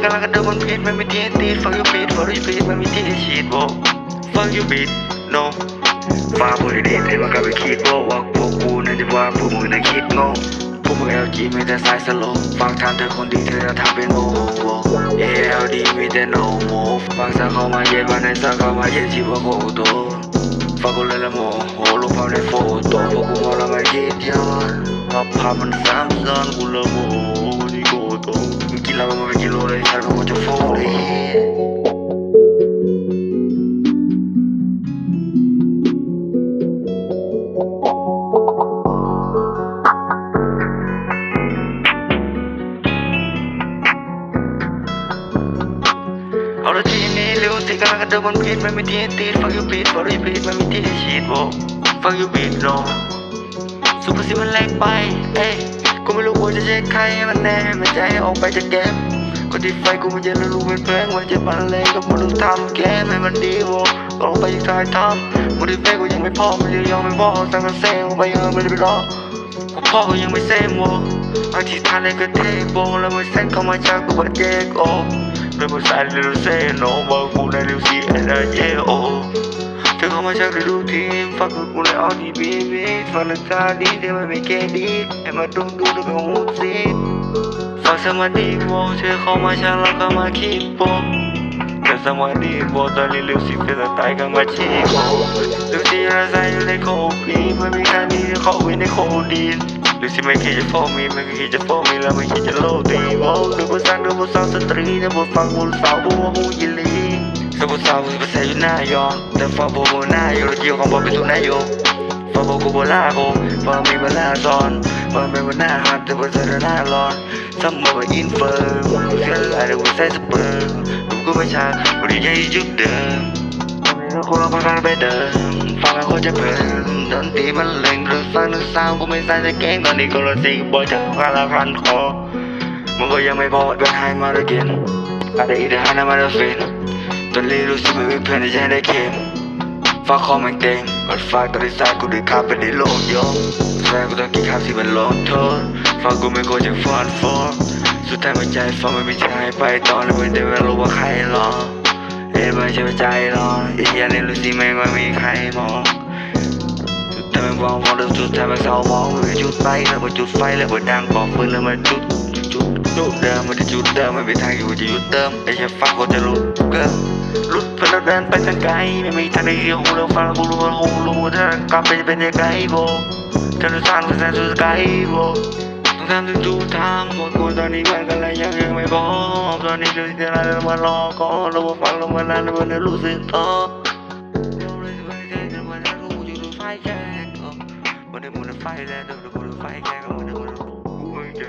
กำลังกระโดดบนพีทมันไม่ที่ตีฟังยูบีทฟังยูบีทมันไม่ที่ฉีดโบฟังยูบีท no ฟ้าพูดดีๆแต่มันก็ไปคิดว่าพวกกูนั่นจะว่าพวกมึงนั่นคิดโง่พวกมึง LG มีแต่สายสโลว์ฟังทางเธอคนดีเธอจะทำเป็นโมโห ALD มีแต่ no more ฟังซะเข้ามาเย็นวันไหนซะเข้ามาเย็นชีวะโคตรฟังกูเลยละโมโหลงภาพในโฟโต้พวกกูมองแล้วไม่คิดย้อนภาพมันซ้ำซ้อนกูละโมนี่โกโตมึงกินแล้วมึงไม่กินโลเลยฉันก็จะโฟเลยเอาละทีนี้เร็วสิกำลังกระโดดบนพีทมันไม่ที่ตีฟังยูบีทฟังยูบีทมันไม่ที่ฉีดโบฟังยูบีท no สุภาษิตมันแรงไปเอ้ยกูไม่รู้ว่าจะใช้ใครให้มันแน่ไม่ใจออกไปจากเกมคนที่ไฟกูมันจะรู้เป็นเพลงมันจะบันเลงก็มันรู้ทำแกมให้มันดีโว้ลองไปยังสายทำคนที่ไฟกูยังไม่พอมันยังไม่พอสั่งกันเซงไปยังไม่ได้ไปรอพ่อกูยังไม่เซมโว้บางทีทานเลยก็เทโบแล้วมันเส้นเข้ามาจากกูบัดเจกโอเลยมันใส่เรื่องเซโนบอกกูในเรื่องซีเอ็นเอโอเธอเข้ามาชักได้ดูทีมฟังกูเลยเอาดีบีบีฟังนักตาดีแต่มันไม่แก่ดีให้มาดูดูแล้วก็หูซีฟังสมาธิโวเธอเข้ามาชักแล้วก็มาคีบโบเธอสมาธิโวตอนนี้เร็วสิเธอตายก็มาชีโบเร็วสิเราใส่อยู่ในโคปีไม่มีการดีเขาไว้ในโคดีนหรือสิไม่คิดจะฟ้องมีไม่คิดจะฟ้องมีแล้วไม่คิดจะโลตีโวดูบทสั่งดูบทสั่งสตรีนะบทฟังบทสาวบัวหูยิลีสบสาวภาษาอยู่หน้ายอแต่ฟังโบหน้าอยู่เกี่ยวกับบอกเป็นตัวนายกฟังโบกูโบลาโกฟังมีเวลาซ้อนฟังเป็นวันหน้าหัดแต่ภาษาหน้าร้อนซ้ำมาอินเฟิร์มเชื่ออะไรกูใส่สเปิร์มดูกูไม่ช้ากูดีใจจุดเดิมคนเราพักกันไปเดิมฟังแล้วก็จะเพลินดนตรีมันเล่งหรือฟังหรือซาวกูไม่ใส่จะแกล้งตอนนี้กูรู้สึกบ่อยจะการละพันคอมึงก็ยังไม่พอเป็นไฮมาร์เกนอะไรอีกเดี๋ยวหาน้ำมันฟินตอนนี้รู้สึกไม่มีเพื่อนที่จะได้เข็มฟ้าคอมันเต็งกดฟ้าตอนที่สายกูได้ขับไปในโลกยอมแฟนกูต้องกินข้าวที่มันลงโทษฟ้ากูไม่ควรจะฟ้อนฟอสุดท้ายมันใจฟ้าไม่มีใจไปตอนนี้มันจะไม่รู้ว่าใครรอเอ้ยไม่ใช่ใจรออีกอย่างนี้รู้สึกไม่ว่ามีใครมองสุดท้ายมันวางพอสุดท้ายมันเศร้ามองมันจุดไฟแล้วมันจุดไฟแล้วมันดังบอกปืนแล้วมันจุดเดิมมันจะจุดเดิมมันเป็นทางอยู่จะหยุดเดิมไอ้เชี่ยฟ้ากูจะลุกเกินลุดไปแล้วเดินไปทางไกลไม่มีทางใดที่หูเราฟังกูรู้ว่าหูรู้ว่าถ้ากลับไปจะเป็นยังไงโบจะรู้สร้างเป็นแสนสุดไกลโบต้องทำถึงทุกทางหมดกูตอนนี้มันก็เลยยังไม่พอตอนนี้ดูที่อะไรเรามารอก็เราฟังเรามานานเราไม่รู้สึกต่อเราเลยจะไปแค่จะมาถ้ารู้อยู่ดูไฟแค่มันได้มันไฟแล้วดูไฟแค่ก็มันได้มันกูไม่เจอ